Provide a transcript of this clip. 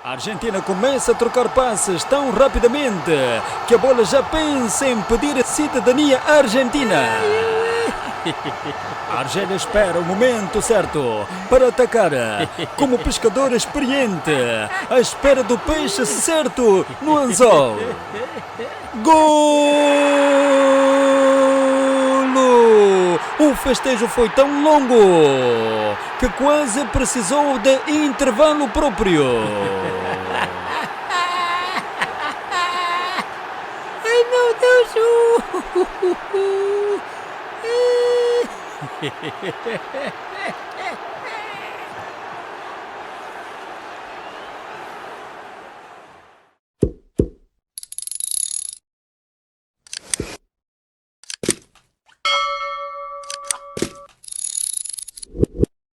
A Argentina começa a trocar passes tão rapidamente que a bola já pensa em pedir a cidadania argentina. A Argélia espera o momento certo para atacar, como pescador experiente, à espera do peixe certo no anzol. Golo! O festejo foi tão longo que quase precisou de intervalo próprio. Ai, meu Deus!